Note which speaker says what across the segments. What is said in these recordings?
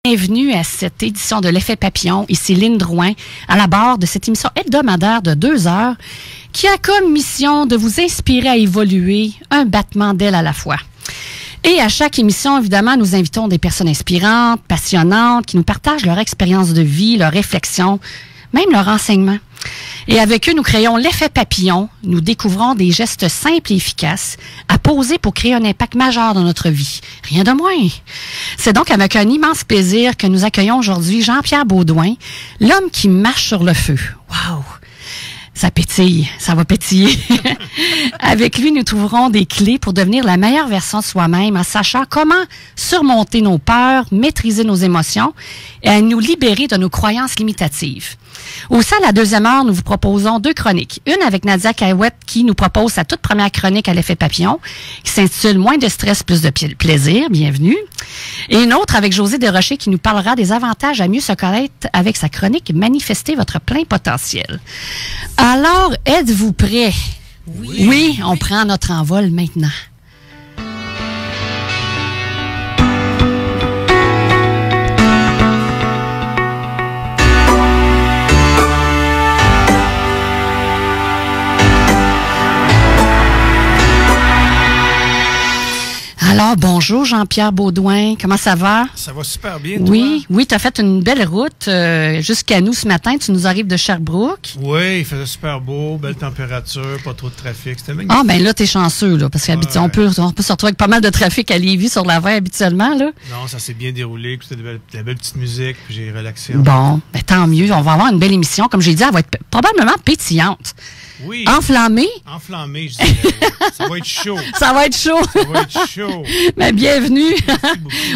Speaker 1: Bienvenue à cette édition de l'Effet Papillon. Ici Lynne Drouin, à la barre de cette émission hebdomadaire de 2 heures qui a comme mission de vous inspirer à évoluer un battement d'ailes à la fois. Et à chaque émission, évidemment, nous invitons des personnes inspirantes, passionnantes, qui nous partagent leur expérience de vie, leurs réflexions, même leur enseignement. Et avec eux, nous créons l'effet papillon. Nous découvrons des gestes simples et efficaces à poser pour créer un impact majeur dans notre vie. Rien de moins. C'est donc avec un immense plaisir que nous accueillons aujourd'hui Jean-Pierre Beaudoin, l'homme qui marche sur le feu. Wow! Ça pétille, ça va pétiller. Avec lui, nous trouverons des clés pour devenir la meilleure version de soi-même en sachant comment surmonter nos peurs, maîtriser nos émotions et à nous libérer de nos croyances limitatives. Au sein de la deuxième heure, nous vous proposons 2 chroniques. Une avec Nadia Cahouette qui nous propose sa toute première chronique à l'effet papillon qui s'intitule « Moins de stress, plus de plaisir ». Bienvenue. Et une autre avec Josée Desrochers qui nous parlera des avantages à mieux se connaître avec sa chronique « Manifester votre plein potentiel ». Alors, êtes-vous prêts? Oui, on prend notre envol maintenant. Alors, bonjour Jean-Pierre Beaudoin, comment ça va?
Speaker 2: Ça va super bien,
Speaker 1: Oui, toi? Oui, tu as fait une belle route jusqu'à nous ce matin. Tu nous arrives de Sherbrooke.
Speaker 2: Oui, il faisait super beau, belle température, pas trop de trafic. C'était magnifique.
Speaker 1: Ah, ben là, t'es chanceux, là, parce qu'on peut se retrouver avec pas mal de trafic à Lévis sur la 20 habituellement, là.
Speaker 2: Non, ça s'est bien déroulé, c'était de la belle petite musique, puis j'ai relaxé.
Speaker 1: Bon, ben, tant mieux, on va avoir une belle émission. Comme j'ai dit, elle va être probablement pétillante.
Speaker 2: Oui.
Speaker 1: Enflammée?
Speaker 2: Enflammée, je dirais. Ça va être chaud.
Speaker 1: Ça va être chaud.
Speaker 2: Ça va être chaud.
Speaker 1: Mais bienvenue.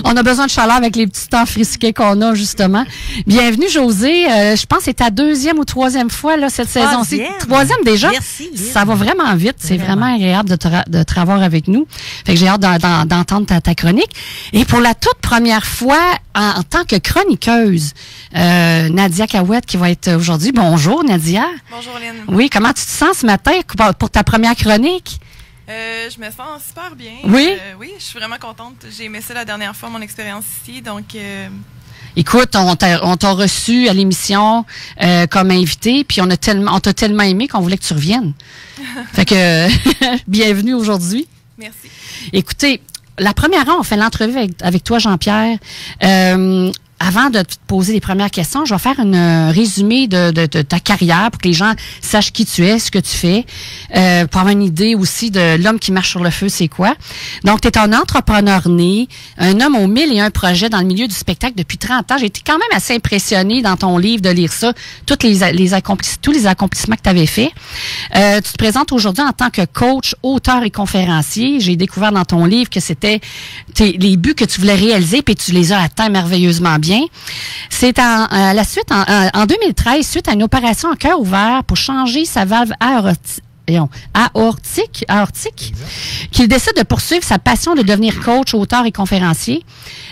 Speaker 1: On a besoin de chaleur avec les petits temps frisqués qu'on a, justement. Bienvenue, Josée. Je pense que c'est ta 2e ou 3e fois, là, cette saison-ci. 3e déjà?
Speaker 3: Merci.
Speaker 1: Ça va vraiment vite. C'est vraiment agréable de te revoir avec nous. Fait que j'ai hâte d'entendre ta chronique. Et pour la toute première fois, en tant que chroniqueuse, Nadia Cahouette qui va être aujourd'hui. Bonjour, Nadia.
Speaker 3: Bonjour, Lynne.
Speaker 1: Oui, comment tu te sens ce matin pour ta première chronique?
Speaker 3: Je me sens super bien.
Speaker 1: Oui?
Speaker 3: Oui, je suis vraiment contente. J'ai aimé ça la dernière fois, mon expérience ici, donc...
Speaker 1: Écoute, on t'a reçu à l'émission comme invité, puis on t'a tellement aimé qu'on voulait que tu reviennes. Fait que, bienvenue aujourd'hui.
Speaker 3: Merci.
Speaker 1: Écoutez, la première heure, on fait l'entrevue avec toi, Jean-Pierre. Avant de te poser les premières questions, je vais faire un résumé de ta carrière pour que les gens sachent qui tu es, ce que tu fais, pour avoir une idée aussi de l'homme qui marche sur le feu, c'est quoi. Donc, tu es un entrepreneur né, un homme aux 1001 projets dans le milieu du spectacle depuis 30 ans. J'ai été quand même assez impressionnée dans ton livre de lire ça, tous les accomplissements que tu avais faits. Tu te présentes aujourd'hui en tant que coach, auteur et conférencier. J'ai découvert dans ton livre que c'était les buts que tu voulais réaliser, puis tu les as atteints merveilleusement bien. C'est en 2013, suite à une opération en cœur ouvert pour changer sa valve aortique, qu'il décide de poursuivre sa passion de devenir coach, auteur et conférencier.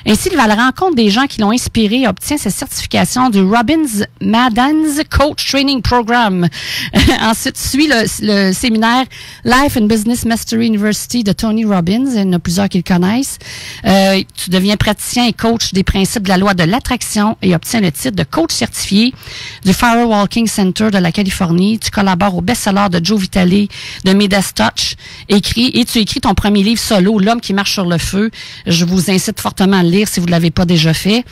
Speaker 1: Ainsi, il va à la rencontre des gens qui l'ont inspiré et obtient sa certification du Robbins-Madans Coach Training Program. Ensuite, suit le séminaire Life and Business Mastery University de Tony Robbins. Il y en a plusieurs qui le connaissent. Tu deviens praticien et coach des principes de la loi de l'attraction et obtiens le titre de coach certifié du Fire Walking Center de la Californie. Tu collabores au best-seller de Joe Vitale, de Midas Touch, et tu écris ton premier livre solo, L'homme qui marche sur le feu. Je vous incite fortement à le lire si vous ne l'avez pas déjà fait.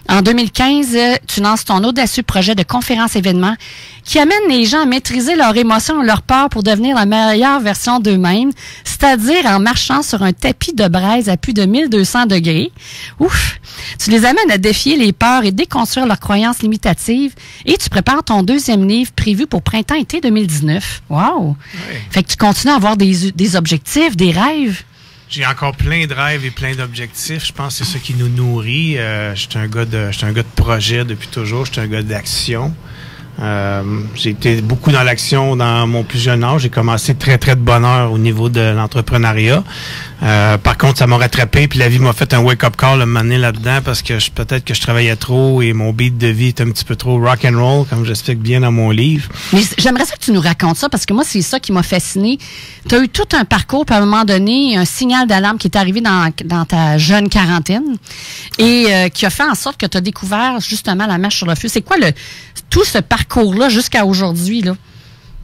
Speaker 1: En 2015, tu lances ton audacieux projet de conférence-événement qui amène les gens à maîtriser leurs émotions et leurs peurs pour devenir la meilleure version d'eux-mêmes, c'est-à-dire en marchant sur un tapis de braise à plus de 1200 degrés. Ouf! Tu les amènes à défier les peurs et déconstruire leurs croyances limitatives et tu prépares ton 2e livre prévu pour printemps-été 2019. Wow! Oui. Fait que tu continues à avoir des objectifs, des rêves.
Speaker 2: J'ai encore plein de rêves et plein d'objectifs. Je pense que c'est ça qui nous nourrit. Je suis un gars de projet depuis toujours. Je suis un gars d'action. J'ai été beaucoup dans l'action dans mon plus jeune âge. J'ai commencé très, très de bonne heure au niveau de l'entrepreneuriat. Par contre, ça m'a rattrapé, puis la vie m'a fait un wake-up call un moment donné là-dedans parce que peut-être que je travaillais trop et mon beat de vie est un petit peu trop rock and roll, comme j'explique bien dans mon livre.
Speaker 1: Mais j'aimerais ça que tu nous racontes ça parce que moi, c'est ça qui m'a fasciné. Tu as eu tout un parcours, puis à un moment donné, un signal d'alarme qui est arrivé dans ta jeune quarantaine et qui a fait en sorte que tu as découvert justement la marche sur le feu. C'est quoi tout ce parcours-là jusqu'à aujourd'hui, là?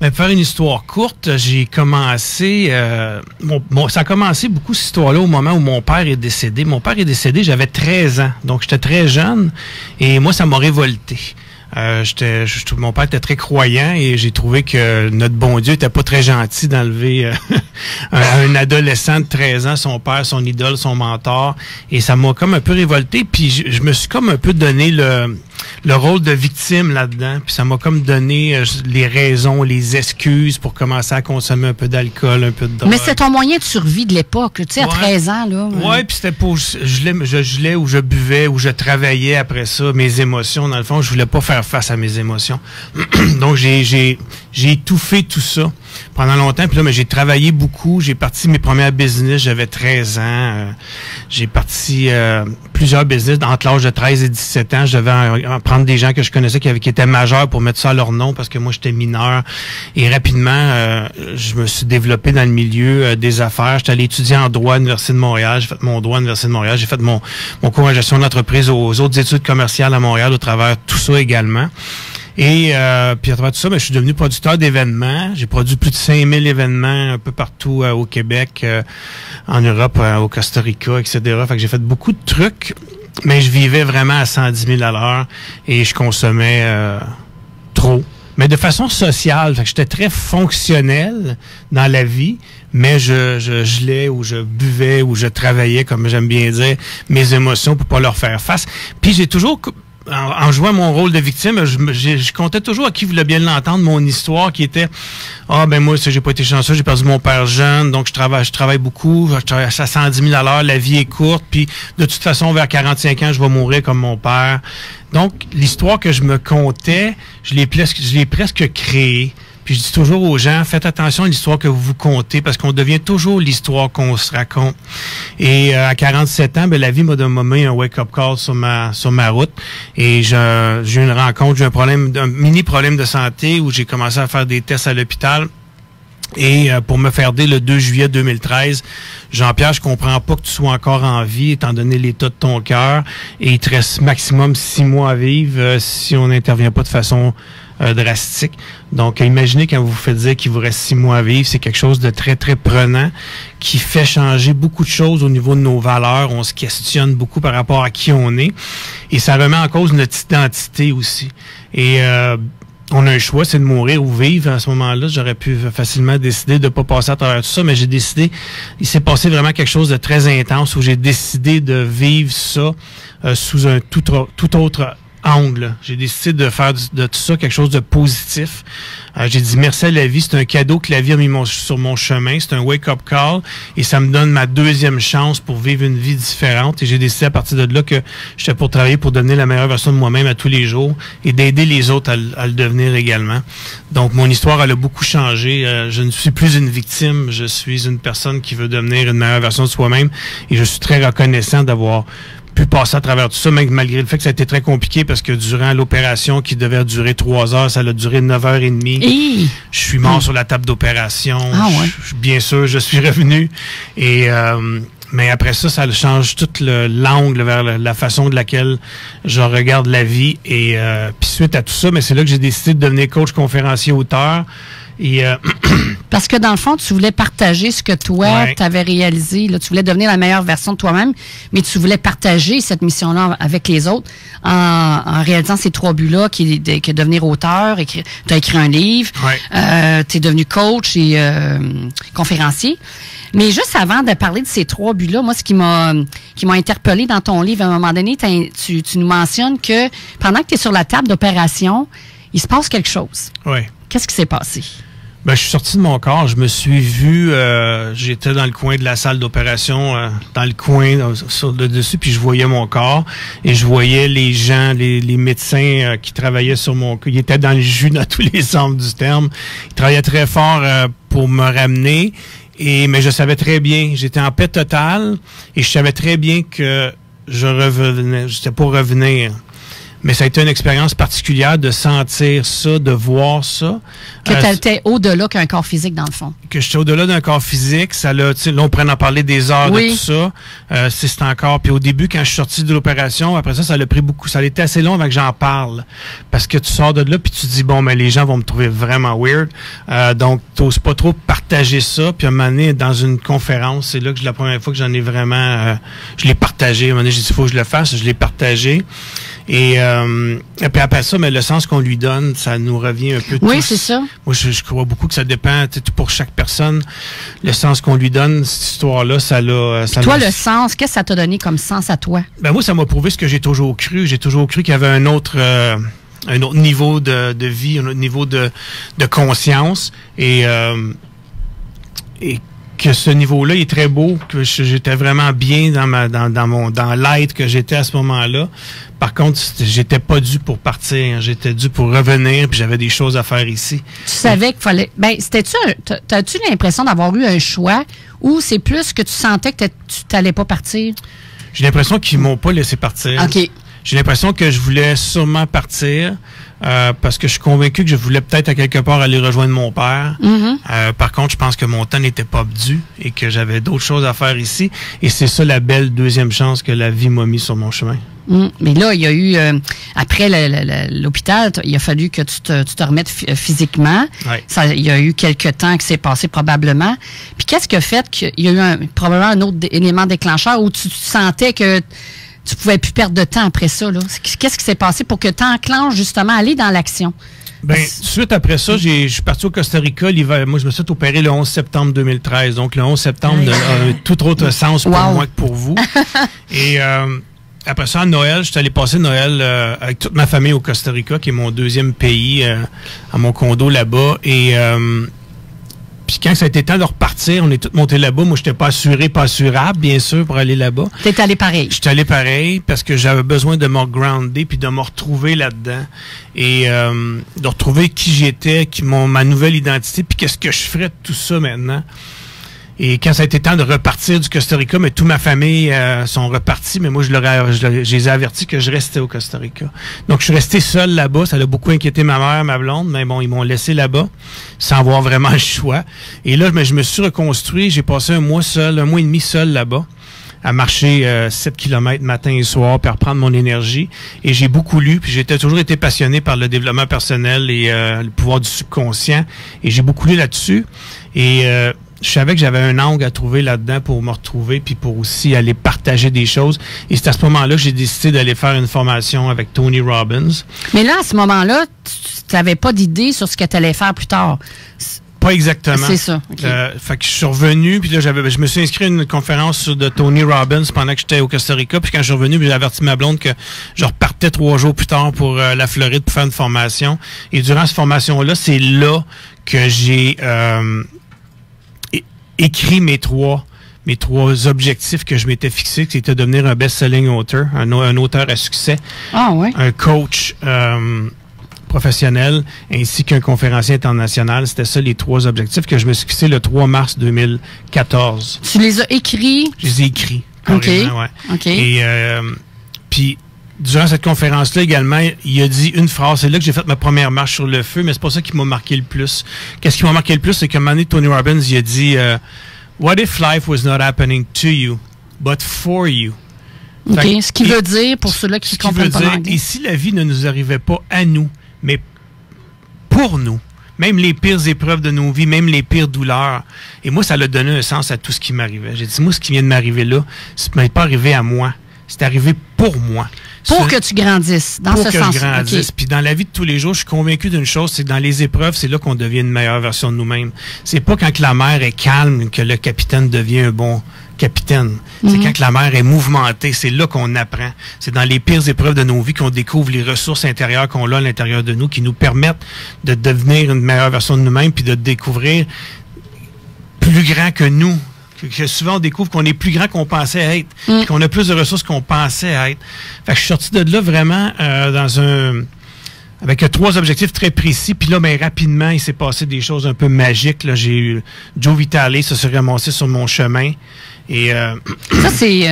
Speaker 2: Ben, pour faire une histoire courte, j'ai commencé... ça a commencé beaucoup, cette histoire-là, au moment où mon père est décédé. Mon père est décédé, j'avais 13 ans. Donc, j'étais très jeune et moi, ça m'a révolté. Mon père était très croyant et j'ai trouvé que notre bon Dieu était pas très gentil d'enlever un adolescent de 13 ans, son père, son idole, son mentor. Et ça m'a comme un peu révolté. Puis je me suis comme un peu donné le rôle de victime là-dedans. Puis ça m'a comme donné les raisons, les excuses pour commencer à consommer un peu d'alcool, un peu de drogue.
Speaker 1: Mais c'est ton moyen de survie de l'époque, tu sais, à 13 ans, là.
Speaker 2: Ouais, puis c'était pour... Je gelais ou je buvais ou je travaillais après ça, mes émotions. Dans le fond, je voulais pas faire face à mes émotions. Donc, j'ai étouffé tout ça pendant longtemps. Puis là, mais j'ai travaillé beaucoup. J'ai parti mes premières business. J'avais 13 ans. J'ai parti plusieurs business entre l'âge de 13 et 17 ans. Je devais prendre des gens que je connaissais qui étaient majeurs pour mettre ça à leur nom parce que moi, j'étais mineur. Et rapidement, je me suis développé dans le milieu des affaires. J'étais allé étudier en droit à l'Université de Montréal. J'ai fait mon droit à l'Université de Montréal. J'ai fait mon cours en gestion d'entreprise aux autres études commerciales à Montréal au travers de tout ça également. Et puis à travers tout ça, je suis devenu producteur d'événements. J'ai produit plus de 5000 événements un peu partout au Québec, en Europe, au Costa Rica, etc. Fait que j'ai fait beaucoup de trucs, mais je vivais vraiment à 110 000 à l'heure et je consommais trop. Mais de façon sociale, fait que j'étais très fonctionnel dans la vie, mais je gelais ou je buvais ou je travaillais, comme j'aime bien dire, mes émotions pour pas leur faire face. Puis j'ai toujours... En jouant mon rôle de victime, je comptais toujours à qui voulait bien l'entendre mon histoire qui était moi j'ai pas été chanceux, j'ai perdu mon père jeune, donc je travaille beaucoup, je travaille à 110 000 à l'heure, la vie est courte, puis de toute façon vers 45 ans je vais mourir comme mon père. Donc l'histoire que je me contais, je l'ai presque créée. Puis je dis toujours aux gens, faites attention à l'histoire que vous vous contez parce qu'on devient toujours l'histoire qu'on se raconte. Et à 47 ans, la vie m'a donné un wake-up call sur ma route. Et j'ai eu une rencontre, j'ai un mini problème de santé où j'ai commencé à faire des tests à l'hôpital. Et pour me faire dire le 2 juillet 2013, Jean-Pierre, je comprends pas que tu sois encore en vie étant donné l'état de ton cœur. Et il te reste maximum 6 mois à vivre si on n'intervient pas de façon drastique. Donc, imaginez quand vous vous faites dire qu'il vous reste 6 mois à vivre, c'est quelque chose de très, très prenant qui fait changer beaucoup de choses au niveau de nos valeurs. On se questionne beaucoup par rapport à qui on est. Et ça remet en cause notre identité aussi. Et on a un choix, c'est de mourir ou vivre. À ce moment-là, j'aurais pu facilement décider de ne pas passer à travers tout ça, mais j'ai décidé, il s'est passé vraiment quelque chose de très intense où j'ai décidé de vivre ça sous un tout autre angle. J'ai décidé de faire de tout ça quelque chose de positif. J'ai dit merci à la vie, c'est un cadeau que la vie a mis sur mon chemin, c'est un wake-up call et ça me donne ma deuxième chance pour vivre une vie différente et j'ai décidé à partir de là que j'étais pour travailler pour devenir la meilleure version de moi-même à tous les jours et d'aider les autres à le devenir également. Donc mon histoire, elle a beaucoup changé. Je ne suis plus une victime, je suis une personne qui veut devenir une meilleure version de soi-même et je suis très reconnaissant d'avoir pu passer à travers tout ça, même malgré le fait que ça a été très compliqué parce que durant l'opération qui devait durer 3 heures, ça a duré 9h30. Je suis mort sur la table d'opération. Ah ouais. Bien sûr, je suis revenu. Et mais après ça, ça change tout l'angle vers la façon de laquelle je regarde la vie. Et puis suite à tout ça, mais c'est là que j'ai décidé de devenir coach, conférencier, auteur. Et
Speaker 1: parce que dans le fond, tu voulais partager ce que toi, tu avais réalisé. Là, tu voulais devenir la meilleure version de toi-même, mais tu voulais partager cette mission-là avec les autres en réalisant ces 3 buts-là, qui est devenir auteur, tu as écrit un livre, tu es devenu coach et conférencier. Mais juste avant de parler de ces 3 buts-là, moi, ce qui m'a interpellé dans ton livre, à un moment donné, tu nous mentionnes que pendant que tu es sur la table d'opération, il se passe quelque chose.
Speaker 2: Oui.
Speaker 1: Qu'est-ce qui s'est passé?
Speaker 2: Ben, je suis sorti de mon corps. Je me suis vu, j'étais dans le coin de la salle d'opération, dans le coin, sur le dessus, puis je voyais mon corps et je voyais les gens, les médecins qui travaillaient sur mon corps. Ils étaient dans le jus dans tous les sens du terme. Ils travaillaient très fort pour me ramener. Mais je savais très bien, j'étais en paix totale et je savais très bien que je revenais, j'étais pour revenir. Mais ça a été une expérience particulière de sentir ça, de voir ça.
Speaker 1: Que tu étais au-delà qu'un corps physique, dans le fond.
Speaker 2: Que j'étais au-delà d'un corps physique. Ça là, on pourrait en parler des heures de tout ça. C'est encore. Puis au début, quand je suis sorti de l'opération, après ça a pris beaucoup. Ça a été assez long avant que j'en parle. Parce que tu sors de là, puis tu te dis, bon, mais les gens vont me trouver vraiment weird. Donc, t'oses pas trop partager ça. Puis à un moment donné, dans une conférence, c'est là que la première fois que j'en ai vraiment... je l'ai partagé. À un moment donné, j'ai dit, il faut que je le fasse. Je l'ai partagé. Et puis après ça, mais le sens qu'on lui donne, ça nous revient un peu tous.
Speaker 1: Oui, c'est ça.
Speaker 2: Moi, je crois beaucoup que ça dépend pour chaque personne. Le sens qu'on lui donne, cette histoire-là, ça l'a...
Speaker 1: Toi, le sens, qu'est-ce que ça t'a donné comme sens à toi?
Speaker 2: Ben moi, ça m'a prouvé ce que j'ai toujours cru. J'ai toujours cru qu'il y avait un autre niveau de vie, un autre niveau de conscience. Et que ce niveau-là est très beau, que j'étais vraiment bien dans l'être que j'étais à ce moment-là. Par contre, j'étais pas dû pour partir, j'étais dû pour revenir, puis j'avais des choses à faire ici.
Speaker 1: Tu savais qu'il fallait... Ben, t'as-tu l'impression d'avoir eu un choix ou c'est plus que tu sentais que tu t'allais pas partir?
Speaker 2: J'ai l'impression qu'ils m'ont pas laissé partir.
Speaker 1: OK.
Speaker 2: J'ai l'impression que je voulais sûrement partir parce que je suis convaincu que je voulais peut-être à quelque part aller rejoindre mon père.
Speaker 1: Mm-hmm.
Speaker 2: Par contre, je pense que mon temps n'était pas dû et que j'avais d'autres choses à faire ici. Et c'est ça la belle deuxième chance que la vie m'a mis sur mon chemin.
Speaker 1: Mais là, il y a eu, après l'hôpital, il a fallu que tu te remettes physiquement.
Speaker 2: Ouais.
Speaker 1: Il y a eu quelques temps qui s'est passé probablement. Puis qu'est-ce qui a fait qu'il y a eu probablement un autre élément déclencheur où tu sentais que tu pouvais plus perdre de temps après ça, là? Qu'est-ce qui s'est passé pour que tu enclenches justement à aller dans l'action?
Speaker 2: Ben, suite après ça, je suis parti au Costa Rica l'hiver. Moi, je me suis opéré le 11 septembre 2013. Donc, le 11 septembre a un tout autre sens pour moi que pour vous. Et après ça, à Noël, je suis allé passer Noël avec toute ma famille au Costa Rica, qui est mon deuxième pays, à mon condo là-bas. Et puis quand ça a été temps de repartir, on est tous montés là-bas. Moi, je n'étais pas assurable, bien sûr, pour aller là-bas.
Speaker 1: T'es allé pareil.
Speaker 2: J'étais allé pareil parce que j'avais besoin de me grounder puis de me retrouver là-dedans et de retrouver qui j'étais, ma nouvelle identité, puis qu'est-ce que je ferais de tout ça maintenant. Et quand ça a été temps de repartir du Costa Rica, mais toute ma famille sont repartis, mais moi, je les ai avertis que je restais au Costa Rica. Donc, je suis resté seul là-bas. Ça a beaucoup inquiété ma mère, ma blonde, mais bon, ils m'ont laissé là-bas sans avoir vraiment le choix. Et là, je me suis reconstruit. J'ai passé un mois et demi seul là-bas, à marcher 7 km matin et soir, puis à reprendre mon énergie. Et j'ai beaucoup lu, puis j'ai toujours été passionné par le développement personnel et le pouvoir du subconscient. Et j'ai beaucoup lu là-dessus. Et je savais que j'avais un angle à trouver là-dedans pour me retrouver, puis pour aussi aller partager des choses. Et c'est à ce moment-là que j'ai décidé d'aller faire une formation avec Tony Robbins.
Speaker 1: Mais là, à ce moment-là, tu n'avais pas d'idée sur ce que tu allais faire plus tard.
Speaker 2: Pas exactement.
Speaker 1: C'est ça. Okay.
Speaker 2: Fait que je suis revenu, puis là, je me suis inscrit à une conférence de Tony Robbins pendant que j'étais au Costa Rica. Puis quand je suis revenu, j'ai averti ma blonde que je repartais 3 jours plus tard pour la Floride pour faire une formation. Et durant cette formation-là, c'est là que j'ai écrit mes trois objectifs que je m'étais fixés, qui était de devenir un best-selling author, un auteur à succès, un coach professionnel, ainsi qu'un conférencier international. C'était ça les 3 objectifs que je me suis fixés le 3 mars 2014.
Speaker 1: Tu les as écrits?
Speaker 2: Je les ai écrits.
Speaker 1: OK.
Speaker 2: Ouais.
Speaker 1: OK.
Speaker 2: Et puis, durant cette conférence-là également, il a dit une phrase. C'est là que j'ai fait ma première marche sur le feu, mais c'est pas ça qui m'a marqué le plus. Qu'est-ce qui m'a marqué le plus, c'est qu'à un moment donné, Tony Robbins, il a dit What if life was not happening to you, but for you?
Speaker 1: OK. Ce qui veut dire, pour ceux-là qui comprennent pas l'anglais.
Speaker 2: Et si la vie ne nous arrivait pas à nous, mais pour nous, même les pires épreuves de nos vies, même les pires douleurs. Et moi, ça a donné un sens à tout ce qui m'arrivait. J'ai dit, moi, ce qui vient de m'arriver là, ce n'est pas arrivé à moi. C'est arrivé pour moi.
Speaker 1: Pour que tu grandisses, dans ce sens.
Speaker 2: Pour que je grandisse. Puis dans la vie de tous les jours, je suis convaincu d'une chose, c'est que dans les épreuves, c'est là qu'on devient une meilleure version de nous-mêmes. C'est pas quand la mer est calme que le capitaine devient un bon capitaine. C'est quand que la mer est mouvementée, c'est là qu'on apprend. C'est dans les pires épreuves de nos vies qu'on découvre les ressources intérieures qu'on a à l'intérieur de nous, qui nous permettent de devenir une meilleure version de nous-mêmes, puis de découvrir plus grand que nous. Que souvent, on découvre qu'on est plus grand qu'on pensait être, puis qu'on a plus de ressources qu'on pensait être. Fait que je suis sorti de là vraiment avec 3 objectifs très précis. Puis là, ben, rapidement, il s'est passé des choses un peu magiques. Là, j'ai eu Joe Vitale, ça s'est ramassé sur mon chemin. Et
Speaker 1: ça, c'est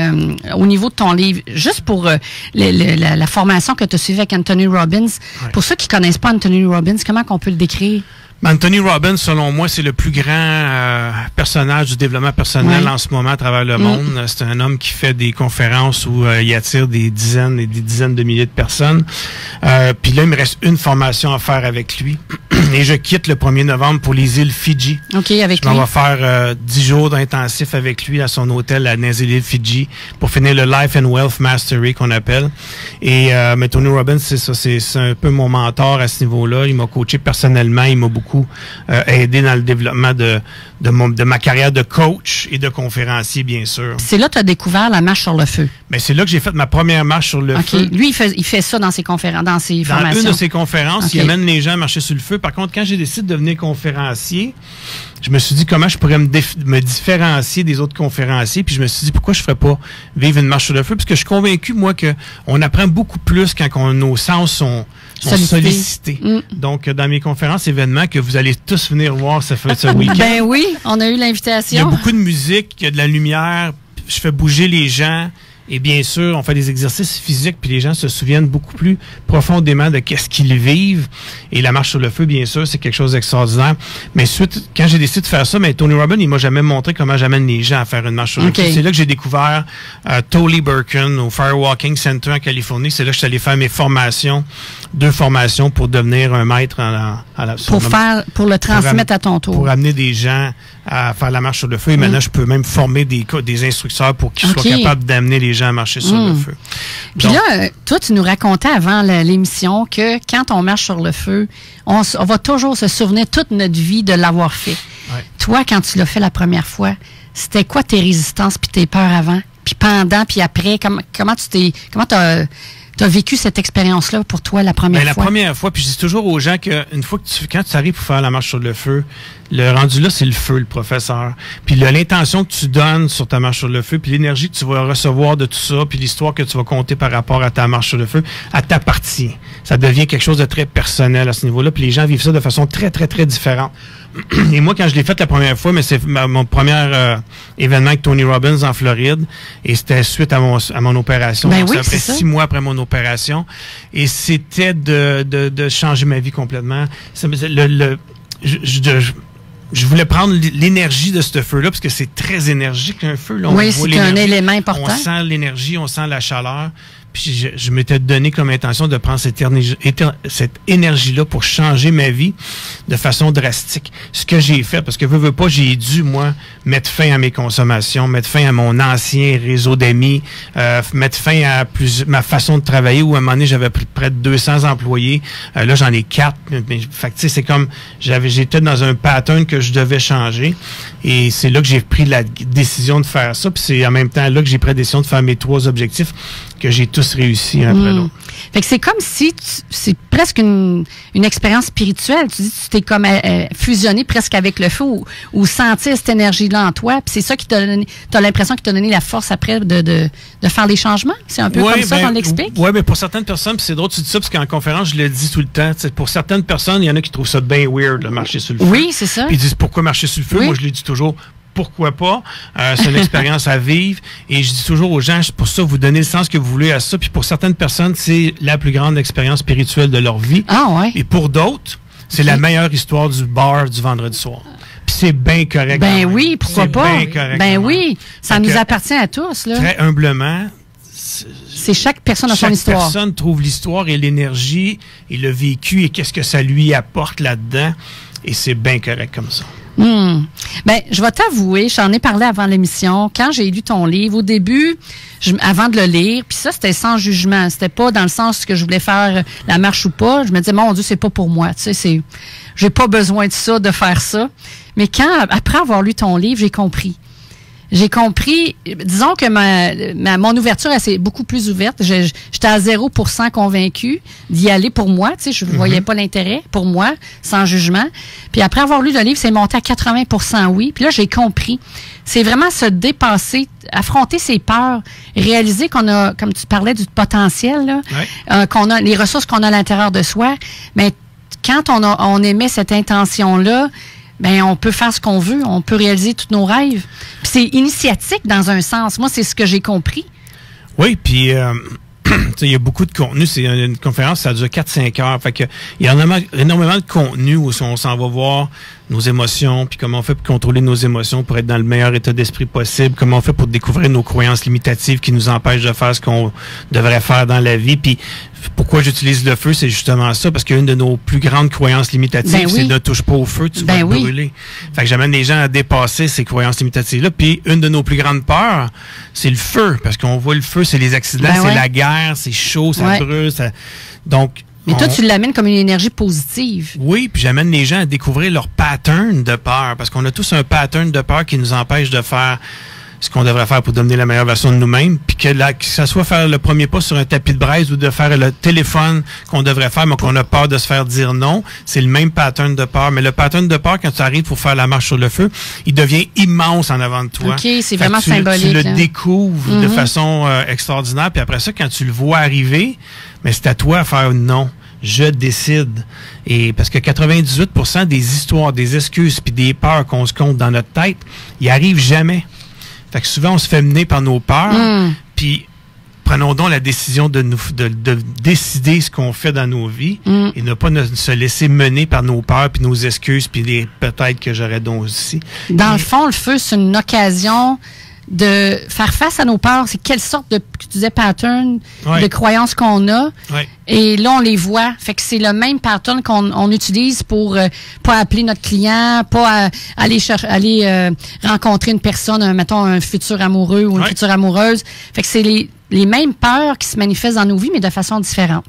Speaker 1: au niveau de ton livre. Juste pour la formation que tu as suivie avec Anthony Robbins, pour ceux qui connaissent pas Anthony Robbins, comment qu'on peut le décrire?
Speaker 2: Anthony Robbins, selon moi, c'est le plus grand personnage du développement personnel en ce moment à travers le monde. C'est un homme qui fait des conférences où il attire des dizaines et des dizaines de milliers de personnes. Puis là, il me reste une formation à faire avec lui. Et je quitte le 1er novembre pour les îles Fidji.
Speaker 1: OK, avec lui.
Speaker 2: On va faire 10 jours d'intensif avec lui à son hôtel à les îles Fidji pour finir le Life and Wealth Mastery qu'on appelle. Et mais Tony Robbins, c'est ça, c'est un peu mon mentor à ce niveau-là. Il m'a coaché personnellement, il m'a beaucoup aidé dans le développement de ma carrière de coach et de conférencier, bien sûr.
Speaker 1: C'est là que tu as découvert la marche sur le feu.
Speaker 2: Ben, c'est là que j'ai fait ma première marche sur le feu.
Speaker 1: Lui, il fait ça dans ses conférences, dans ses formations.
Speaker 2: Dans une de ses conférences, il amène les gens à marcher sur le feu. Par contre, quand j'ai décidé de devenir conférencier, je me suis dit comment je pourrais me différencier des autres conférenciers. Puis je me suis dit pourquoi je ne ferais pas vivre une marche sur le feu. Parce que je suis convaincu, moi, qu'on apprend beaucoup plus quand nos sens sont sollicités. Donc, dans mes conférences, événements que vous allez tous venir voir ce week-end.
Speaker 1: Ben oui, on a eu l'invitation.
Speaker 2: Il y a beaucoup de musique, il y a de la lumière. Je fais bouger les gens. Et bien sûr, on fait des exercices physiques, puis les gens se souviennent beaucoup plus profondément de qu'est-ce qu'ils vivent. Et la marche sur le feu, bien sûr, c'est quelque chose d'extraordinaire. Mais quand j'ai décidé de faire ça, Tony Robbins, il m'a jamais montré comment j'amène les gens à faire une marche sur le feu. C'est là que j'ai découvert Tolly Birkin au Firewalking Center en Californie. C'est là que je suis allé faire mes formations, 2 formations pour devenir un maître
Speaker 1: pour le transmettre à ton tour.
Speaker 2: Pour amener des gens à faire la marche sur le feu. Et maintenant, je peux même former des instructeurs pour qu'ils soient capables d'amener les gens à marcher sur le feu.
Speaker 1: Puis là, toi, tu nous racontais avant l'émission que quand on marche sur le feu, on va toujours se souvenir toute notre vie de l'avoir fait. Ouais. Toi, quand tu l'as fait la première fois, c'était quoi tes résistances puis tes peurs avant? Puis pendant, puis après, comment tu as vécu cette expérience-là pour toi la première fois?
Speaker 2: La première fois, puis je dis toujours aux gens que quand tu arrives pour faire la marche sur le feu, le rendu là, c'est le feu, le professeur. Puis l'intention que tu donnes sur ta marche sur le feu, puis l'énergie que tu vas recevoir de tout ça, puis l'histoire que tu vas compter par rapport à ta marche sur le feu, elle t'appartient. Ça devient quelque chose de très personnel à ce niveau-là, puis les gens vivent ça de façon très, très, très différente. Et moi, quand je l'ai fait la première fois, mais c'est mon premier événement avec Tony Robbins en Floride, et c'était suite à mon opération.
Speaker 1: Ben oui,
Speaker 2: après 6 mois après mon opération, et c'était de changer ma vie complètement. Je voulais prendre l'énergie de ce feu-là, parce que c'est très énergique, un feu. Là,
Speaker 1: oui, c'est un élément important.
Speaker 2: On sent l'énergie, on sent la chaleur. Puis je m'étais donné comme intention de prendre cette énergie-là pour changer ma vie de façon drastique. Ce que j'ai fait, parce que veux pas, j'ai dû, moi, mettre fin à mes consommations, mettre fin à mon ancien réseau d'amis, mettre fin à ma façon de travailler, où à un moment donné, j'avais près de 200 employés. Là, j'en ai 4. Fait que, tu sais, c'est comme, j'étais dans un pattern que je devais changer. Et c'est là que j'ai pris la décision de faire ça. Puis c'est en même temps là que j'ai pris la décision de faire mes 3 objectifs que j'ai tous réussi un après l'autre.
Speaker 1: Fait que c'est comme si c'est presque une expérience spirituelle. Tu dis, tu t'es comme fusionné presque avec le feu ou sentir cette énergie-là en toi. Puis c'est ça qui t'a donné, t'as l'impression qui t'a donné la force après de faire des changements. C'est un peu comme ça qu'on l'explique.
Speaker 2: Oui, mais pour certaines personnes, puis c'est drôle, tu dis ça parce qu'en conférence, je le dis tout le temps. Pour certaines personnes, il y en a qui trouvent ça bien weird de marcher sur le feu.
Speaker 1: Oui, c'est ça.
Speaker 2: Puis ils disent pourquoi marcher sur le feu? Oui. Moi, je les dis toujours. Pourquoi pas? C'est une expérience à vivre. Et je dis toujours aux gens, pour ça, vous donnez le sens que vous voulez à ça. Puis pour certaines personnes, c'est la plus grande expérience spirituelle de leur vie.
Speaker 1: Ah ouais.
Speaker 2: Et pour d'autres, c'est la meilleure histoire du bar du vendredi soir. Puis c'est bien correct.
Speaker 1: Ben oui, pourquoi pas?
Speaker 2: Bien correct.
Speaker 1: Ben oui, ça nous appartient à tous. Là.
Speaker 2: Très humblement.
Speaker 1: C'est chaque personne a son histoire.
Speaker 2: Chaque personne trouve l'histoire et l'énergie et le vécu et qu'est-ce que ça lui apporte là-dedans. Et c'est bien correct comme ça.
Speaker 1: Ben, je vais t'avouer, j'en ai parlé avant l'émission. Quand j'ai lu ton livre, au début, avant de le lire, puis ça, c'était sans jugement. C'était pas dans le sens que je voulais faire la marche ou pas. Je me disais, mon Dieu, c'est pas pour moi. Tu sais, j'ai pas besoin de ça, de faire ça. Mais après avoir lu ton livre, j'ai compris. J'ai compris, disons que mon ouverture, elle s'est beaucoup plus ouverte. J'étais à 0% convaincue d'y aller pour moi. Tu sais, je ne voyais pas l'intérêt pour moi, sans jugement. Puis après avoir lu le livre, c'est monté à 80% oui. Puis là, j'ai compris. C'est vraiment se dépasser, affronter ses peurs, réaliser qu'on a, comme tu parlais du potentiel, là, qu'on a les ressources qu'on a à l'intérieur de soi. Mais quand on émet cette intention-là, ben on peut faire ce qu'on veut, on peut réaliser tous nos rêves. Puis c'est initiatique dans un sens. Moi, c'est ce que j'ai compris.
Speaker 2: Oui, puis il y a beaucoup de contenu. C'est une conférence, ça dure 4-5 heures. Fait que il y a énormément de contenu où on s'en va voir nos émotions, puis comment on fait pour contrôler nos émotions pour être dans le meilleur état d'esprit possible, comment on fait pour découvrir nos croyances limitatives qui nous empêchent de faire ce qu'on devrait faire dans la vie. Puis pourquoi j'utilise le feu, c'est justement ça, parce qu'une de nos plus grandes croyances limitatives, c'est ne touche pas au feu, tu vas te brûler. Fait que j'amène les gens à dépasser ces croyances limitatives-là. Puis une de nos plus grandes peurs, c'est le feu, parce qu'on voit le feu, c'est les accidents, c'est la guerre, c'est chaud, ça brûle. Donc,
Speaker 1: mais toi, tu l'amènes comme une énergie positive.
Speaker 2: Oui, puis j'amène les gens à découvrir leur pattern de peur, parce qu'on a tous un pattern de peur qui nous empêche de faire ce qu'on devrait faire pour devenir la meilleure version de nous-mêmes, puis que ça soit faire le premier pas sur un tapis de braise ou de faire le téléphone qu'on devrait faire, mais qu'on a peur de se faire dire non, c'est le même pattern de peur. Mais le pattern de peur, quand tu arrives pour faire la marche sur le feu, il devient immense en avant de toi.
Speaker 1: OK, c'est vraiment symbolique.
Speaker 2: Tu le découvres de façon extraordinaire, puis après ça, quand tu le vois arriver, mais c'est à toi à faire non. Je décide. Et parce que 98% des histoires, des excuses puis des peurs qu'on se compte dans notre tête, ils arrivent jamais. Fait que souvent, on se fait mener par nos peurs, puis prenons donc la décision de décider ce qu'on fait dans nos vies et ne pas se laisser mener par nos peurs puis nos excuses puis peut-être que j'aurais donc aussi.
Speaker 1: Dans le fond, le feu, c'est une occasion de faire face à nos peurs. C'est quelle sorte de, tu disais, pattern de croyances qu'on a. Et là, on les voit. Fait que c'est le même pattern qu'on utilise pour pas appeler notre client, pas aller rencontrer une personne, mettons un futur amoureux ou une future amoureuse. Fait que c'est les mêmes peurs qui se manifestent dans nos vies, mais de façon différente.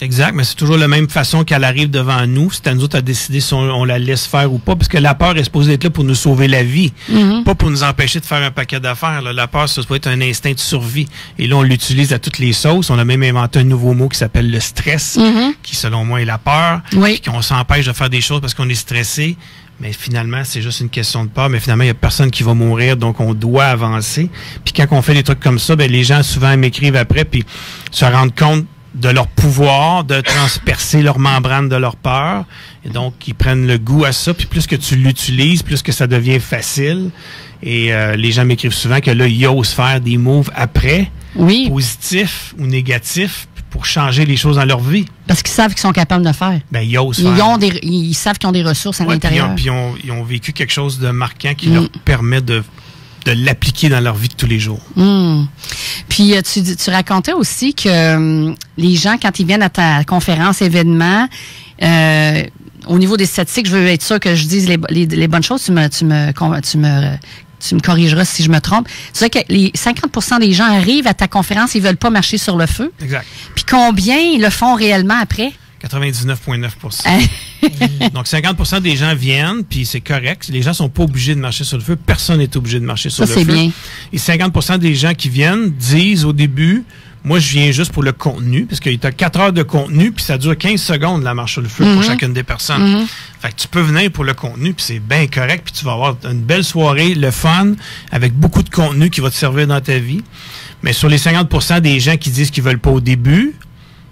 Speaker 2: Exact, mais c'est toujours la même façon qu'elle arrive devant nous. C'est à nous autres à décider si on la laisse faire ou pas, parce que la peur est supposée être là pour nous sauver la vie, pas pour nous empêcher de faire un paquet d'affaires. La peur, ça doit être un instinct de survie. Et là, on l'utilise à toutes les sauces. On a même inventé un nouveau mot qui s'appelle le stress, qui, selon moi, est la peur, puis qu'on s'empêche de faire des choses parce qu'on est stressé. Mais finalement, c'est juste une question de peur. Mais finalement, il n'y a personne qui va mourir, donc on doit avancer. Puis quand on fait des trucs comme ça, ben les gens souvent m'écrivent après, puis se rendent compte de leur pouvoir de transpercer leur membrane de leur peur. Et donc, ils prennent le goût à ça. Puis plus que tu l'utilises, plus que ça devient facile. Et les gens m'écrivent souvent que là, ils osent faire des moves après, positifs ou négatifs, pour changer les choses dans leur vie.
Speaker 1: Parce qu'ils savent qu'ils sont capables de le faire.
Speaker 2: Ben, ils osent faire.
Speaker 1: Ils savent qu'ils ont des ressources à l'intérieur.
Speaker 2: Puis ils ont vécu quelque chose de marquant qui leur permet de l'appliquer dans leur vie de tous les jours.
Speaker 1: Puis tu racontais aussi que les gens, quand ils viennent à ta conférence, événement, au niveau des statistiques, je veux être sûr que je dise les bonnes choses. Tu me corrigeras si je me trompe. Tu sais que les 50% des gens arrivent à ta conférence, ils veulent pas marcher sur le feu.
Speaker 2: Exact.
Speaker 1: Puis combien ils le font réellement après?
Speaker 2: 99,9%. Donc, 50% des gens viennent, puis c'est correct. Les gens sont pas obligés de marcher sur le feu. Personne n'est obligé de marcher sur le feu.
Speaker 1: Bien.
Speaker 2: Et 50% des gens qui viennent disent au début, moi, je viens juste pour le contenu, parce qu'il y a 4 heures de contenu, puis ça dure 15 secondes, la marche sur le feu, pour chacune des personnes. Fait que tu peux venir pour le contenu, puis c'est bien correct, puis tu vas avoir une belle soirée, le fun, avec beaucoup de contenu qui va te servir dans ta vie. Mais sur les 50% des gens qui disent qu'ils veulent pas au début,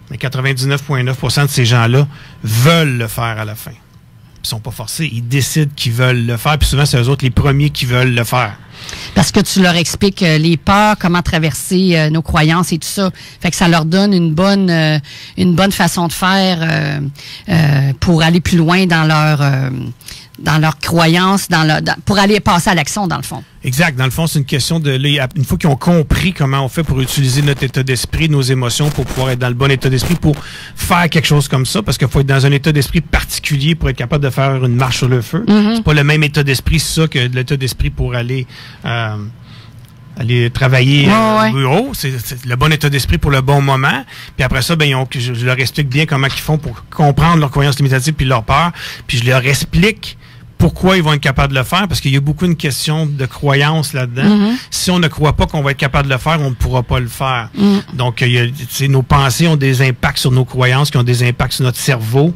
Speaker 2: mais 99,9% de ces gens-là veulent le faire à la fin. Ils sont pas forcés, ils décident qu'ils veulent le faire, puis souvent, c'est eux autres les premiers qui veulent le faire.
Speaker 1: Parce que tu leur expliques les peurs, comment traverser nos croyances et tout ça. Fait que ça leur donne une bonne façon de faire pour aller plus loin dans leurs croyances, pour aller passer à l'action, dans le fond.
Speaker 2: Exact. Dans le fond, c'est une question de... Une fois qu'ils ont compris comment on fait pour utiliser notre état d'esprit, nos émotions, pour pouvoir être dans le bon état d'esprit, pour faire quelque chose comme ça, parce qu'il faut être dans un état d'esprit particulier pour être capable de faire une marche sur le feu. C'est pas le même état d'esprit, ça, que l'état d'esprit pour aller travailler au bureau. C'est le bon état d'esprit pour le bon moment. Puis après ça, ben je leur explique bien comment ils font pour comprendre leurs croyances limitatives puis leurs peurs. Puis je leur explique Pourquoi ils vont être capables de le faire? Parce qu'il y a beaucoup une question de croyance là-dedans. Si on ne croit pas qu'on va être capable de le faire, on ne pourra pas le faire. Donc, nos pensées ont des impacts sur nos croyances, qui ont des impacts sur notre cerveau.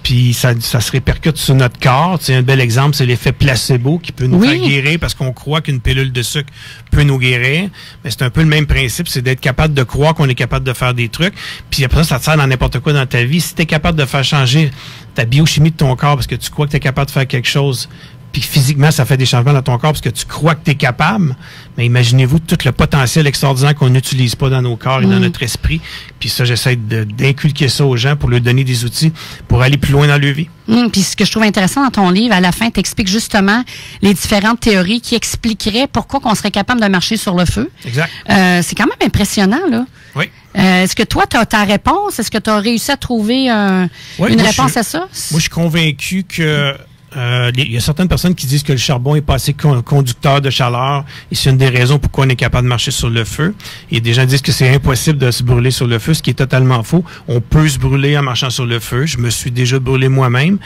Speaker 2: Puis ça se répercute sur notre corps. Un bel exemple, c'est l'effet placebo qui peut nous faire guérir parce qu'on croit qu'une pilule de sucre peut nous guérir. Mais c'est un peu le même principe, c'est d'être capable de croire qu'on est capable de faire des trucs. Puis après ça te sert dans n'importe quoi dans ta vie. Si tu es capable de faire changer ta biochimie de ton corps parce que tu crois que tu es capable de faire quelque chose, puis physiquement, ça fait des changements dans ton corps parce que tu crois que tu es capable, mais imaginez-vous tout le potentiel extraordinaire qu'on n'utilise pas dans nos corps et dans notre esprit. Puis ça, j'essaie d'inculquer ça aux gens pour leur donner des outils pour aller plus loin dans leur vie.
Speaker 1: Puis ce que je trouve intéressant dans ton livre, à la fin, tu expliques justement les différentes théories qui expliqueraient pourquoi on serait capable de marcher sur le feu.
Speaker 2: Exact.
Speaker 1: C'est quand même impressionnant, là.
Speaker 2: Oui.
Speaker 1: Est-ce que toi, tu as ta réponse? Est-ce que tu as réussi à trouver une réponse à ça?
Speaker 2: Moi, je suis convaincu que il y a certaines personnes qui disent que le charbon est pas assez conducteur de chaleur et c'est une des raisons pourquoi on est capable de marcher sur le feu. Et des gens disent que c'est impossible de se brûler sur le feu, ce qui est totalement faux. On peut se brûler en marchant sur le feu. Je me suis déjà brûlé moi-même.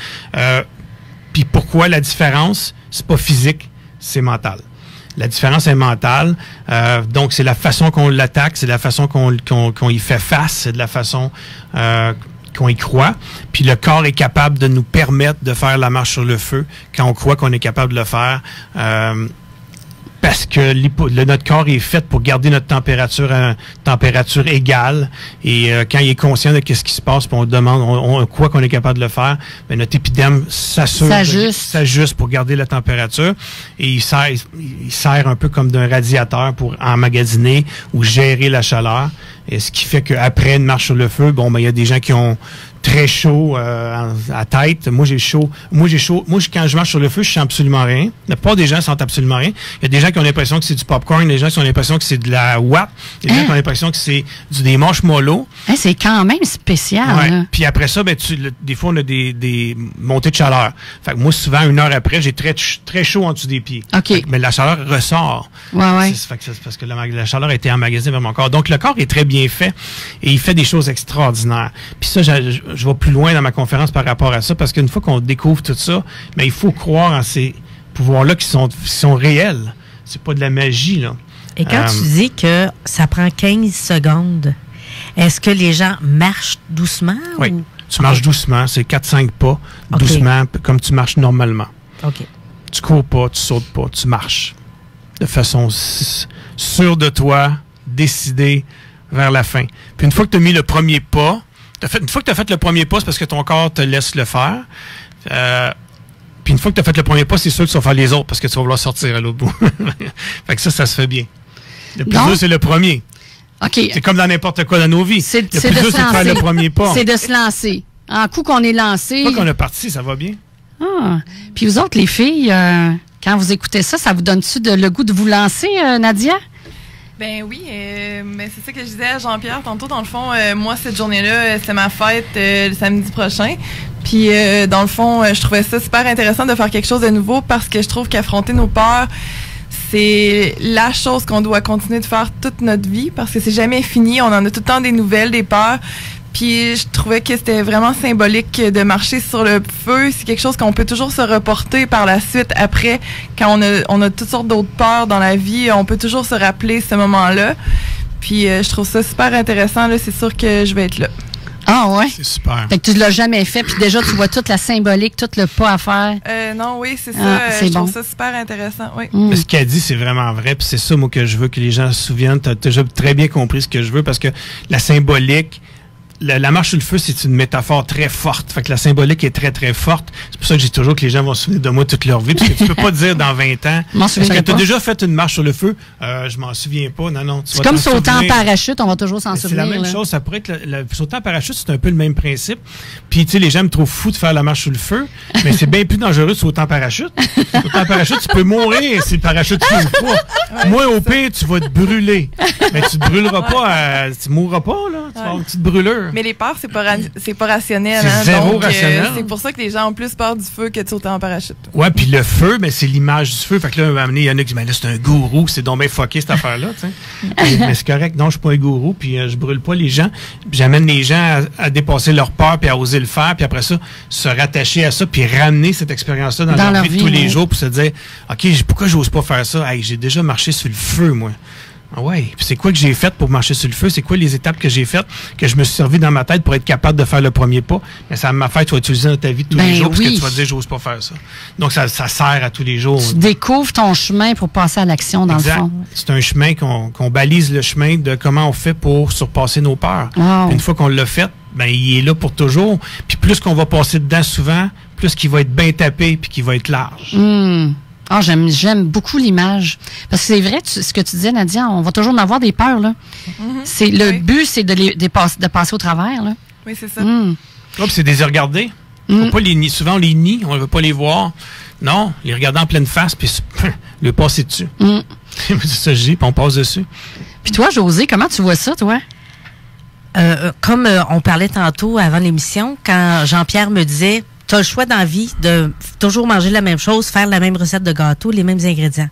Speaker 2: Puis pourquoi la différence? C'est pas physique, c'est mental. La différence est mentale. Donc, c'est la façon qu'on l'attaque, c'est la façon qu'on y fait face, c'est de la façon qu'on y croit. Puis le corps est capable de nous permettre de faire la marche sur le feu quand on croit qu'on est capable de le faire. Parce que notre corps est fait pour garder notre température à une température égale. Et quand il est conscient de ce qui se passe, puis on demande, on croit qu'on est capable de le faire, mais notre épiderme s'ajuste pour garder la température. Et il sert un peu comme d'un radiateur pour emmagasiner ou gérer la chaleur. Et ce qui fait qu'après une marche sur le feu, il y a des gens qui ont très chaud à tête. Moi, j'ai chaud. Moi, quand je marche sur le feu, je sens absolument rien. La plupart des gens sentent absolument rien. Il y a des gens qui ont l'impression que c'est du popcorn, des gens qui ont l'impression que c'est de la ouate, des gens qui ont l'impression que c'est des marshmallows.
Speaker 1: C'est quand même spécial.
Speaker 2: Ouais. Puis après ça, des fois, on a des montées de chaleur. Fait que moi, souvent, une heure après, j'ai très chaud en dessous des pieds.
Speaker 1: Okay.
Speaker 2: Mais la chaleur ressort. C'est parce que la chaleur a été emmagasinée vers mon corps. Donc, le corps est très bien fait et il fait des choses extraordinaires. Puis ça, je vais plus loin dans ma conférence par rapport à ça, parce qu'une fois qu'on découvre tout ça, mais il faut croire en ces pouvoirs-là qui sont réels. C'est pas de la magie, là.
Speaker 4: Et quand tu dis que ça prend 15 secondes, est-ce que les gens marchent doucement?
Speaker 2: Oui.
Speaker 4: Ou?
Speaker 2: Tu marches doucement, c'est 4-5 pas, doucement, comme tu marches normalement.
Speaker 4: OK.
Speaker 2: Tu cours pas, tu sautes pas, tu marches. De façon sûre de toi, décidée vers la fin. Puis une fois que tu as mis le premier pas, une fois que tu as fait le premier pas, c'est parce que ton corps te laisse le faire. Puis une fois que tu as fait le premier pas, c'est sûr que tu vas faire les autres parce que tu vas vouloir sortir à l'autre bout. Fait que ça se fait bien. Le plus dur, c'est le premier.
Speaker 1: Okay.
Speaker 2: C'est comme dans n'importe quoi dans nos vies. Le plus dur, c'est de faire le premier pas.
Speaker 1: C'est de se lancer. En coup qu'on est lancé.
Speaker 2: Une fois qu'on est parti, ça va bien.
Speaker 1: Puis vous autres, les filles, quand vous écoutez ça, ça vous donne-tu le goût de vous lancer, Nadia?
Speaker 3: Ben oui, mais c'est ça que je disais à Jean-Pierre tantôt. Dans le fond, moi, cette journée-là, c'est ma fête le samedi prochain. Puis, dans le fond, je trouvais ça super intéressant de faire quelque chose de nouveau parce que je trouve qu'affronter nos peurs, c'est la chose qu'on doit continuer de faire toute notre vie parce que c'est jamais fini. On en a tout le temps des nouvelles, des peurs. Puis je trouvais que c'était vraiment symbolique de marcher sur le feu. C'est quelque chose qu'on peut toujours se reporter par la suite après. Quand on a toutes sortes d'autres peurs dans la vie, on peut toujours se rappeler ce moment-là. Puis je trouve ça super intéressant. Là, c'est sûr que je vais être là.
Speaker 1: Ah ouais?
Speaker 2: C'est super.
Speaker 1: Fait que tu l'as jamais fait, puis déjà, tu vois toute la symbolique, tout le pas à faire.
Speaker 3: Non, oui, c'est ça. Je trouve ça super intéressant, oui.
Speaker 2: Mais ce qu'elle dit, c'est vraiment vrai, puis c'est ça, moi, que je veux que les gens se souviennent. Tu as déjà très bien compris ce que je veux, parce que la symbolique, la marche sur le feu, c'est une métaphore très forte. Fait que la symbolique est très, très forte. C'est pour ça que j'ai toujours que les gens vont se souvenir de moi toute leur vie. Parce que tu peux pas dire dans 20 ans. Est-ce que tu as déjà fait une marche sur le feu? Je m'en souviens pas. Non.
Speaker 1: C'est comme sauter en parachute, on va toujours s'en souvenir.
Speaker 2: C'est la même chose. Ça pourrait être sauter en parachute, c'est un peu le même principe. Puis, tu sais, les gens me trouvent fou de faire la marche sur le feu. Mais c'est bien plus dangereux de sauter en parachute. Sauter en parachute, tu peux mourir si le parachute ne s'ouvre pas. Ouais, moi, au pire, tu vas te brûler. Mais tu te brûleras pas. Tu mourras pas, là. Tu vas avoir une petite brûlure.
Speaker 3: Mais les peurs, c'est pas rationnel.
Speaker 2: C'est
Speaker 3: hein?
Speaker 2: zéro
Speaker 3: Donc,
Speaker 2: rationnel.
Speaker 3: c'est pour ça que les gens ont plus peur du feu que de sauter en parachute.
Speaker 2: Ouais, puis le feu, mais c'est l'image du feu. Fait que là, à un moment donné, il y en a qui disent, mais là, c'est un gourou, c'est donc bien fucké cette affaire-là, tu sais. Mais c'est correct, non, je suis pas un gourou, puis je brûle pas les gens. Puis j'amène les gens à dépasser leur peur, puis à oser le faire, puis après ça, se rattacher à ça, puis ramener cette expérience-là dans leur vie de tous les jours, pour se dire, OK, pourquoi j'ose pas faire ça? Hey, j'ai déjà marché sur le feu, moi. Ah ouais. Puis c'est quoi que j'ai fait pour marcher sur le feu? C'est quoi les étapes que j'ai faites, que je me suis servi dans ma tête pour être capable de faire le premier pas? Mais ça m'a fait que tu vas utiliser dans ta vie de tous les jours, parce que tu vas te dire, j'ose pas faire ça. Donc, ça sert à tous les jours.
Speaker 1: Tu découvres ton chemin pour passer à l'action, dans
Speaker 2: exact.
Speaker 1: le fond.
Speaker 2: C'est un chemin qu'on balise le chemin de comment on fait pour surpasser nos peurs.
Speaker 1: Wow.
Speaker 2: Une fois qu'on l'a fait, ben il est là pour toujours. Puis plus qu'on va passer dedans souvent, plus qu'il va être bien tapé puis qu'il va être large.
Speaker 1: Ah, j'aime beaucoup l'image. Parce que c'est vrai, ce que tu disais, Nadia, on va toujours en avoir des peurs, là. C'est le but, c'est de passer au travers, là.
Speaker 3: Oui, c'est ça.
Speaker 2: Oh, c'est de les regarder. Faut pas les nier. Souvent, on les nie, on ne veut pas les voir. Non, les regarder en pleine face, puis le passer dessus. C'est ça que je dis, puis on passe dessus.
Speaker 1: Puis toi, José, comment tu vois ça, toi?
Speaker 4: Comme on parlait tantôt avant l'émission, quand Jean-Pierre me disait, tu as le choix dans la vie de toujours manger la même chose, faire la même recette de gâteau, les mêmes ingrédients.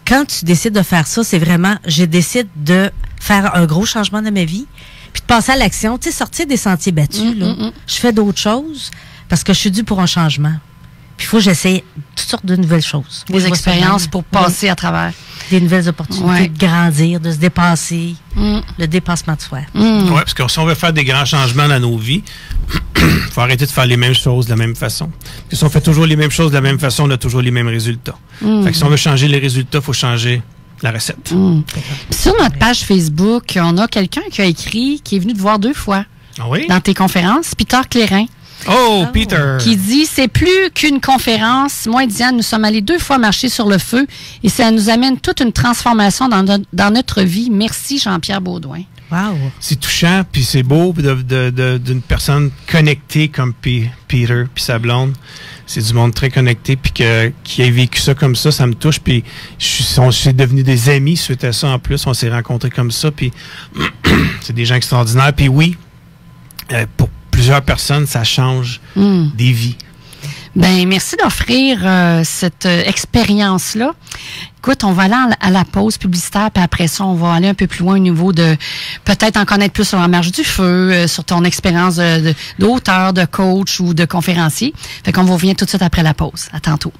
Speaker 4: Quand tu décides de faire ça, c'est vraiment, je décide de faire un gros changement dans ma vie, puis de passer à l'action, tu sais, sortir des sentiers battus, là. Je fais d'autres choses parce que je suis due pour un changement. Puis il faut que j'essaie toutes sortes de nouvelles choses.
Speaker 1: Des expériences pour passer à travers.
Speaker 4: Des nouvelles opportunités de grandir, de se dépasser, le dépassement de soi.
Speaker 2: Oui, parce que si on veut faire des grands changements dans nos vies, il faut arrêter de faire les mêmes choses de la même façon. Parce que si on fait toujours les mêmes choses de la même façon, on a toujours les mêmes résultats. Fait que si on veut changer les résultats, il faut changer la recette.
Speaker 1: Puis sur notre page Facebook, on a quelqu'un qui a écrit, qui est venu te voir 2 fois dans tes conférences, Peter Clérin.
Speaker 2: Oh, Peter!
Speaker 1: Qui dit, c'est plus qu'une conférence. Moi et Diane, nous sommes allés 2 fois marcher sur le feu et ça nous amène toute une transformation dans notre vie. Merci, Jean-Pierre Baudouin.
Speaker 4: Wow!
Speaker 2: C'est touchant, puis c'est beau d'une personne connectée comme Peter puis sa blonde. C'est du monde très connecté, puis qui a vécu ça comme ça me touche. Puis on s'est devenus des amis suite à ça en plus. On s'est rencontrés comme ça, puis c'est des gens extraordinaires. Puis oui, pour plusieurs personnes, ça change des vies.
Speaker 1: Ben merci d'offrir cette expérience-là. Écoute, on va aller à la pause publicitaire, puis après ça, on va aller un peu plus loin au niveau de peut-être en connaître plus sur la marche du feu, sur ton expérience d'auteur, de coach ou de conférencier. Fait qu'on vous revient tout de suite après la pause. À tantôt.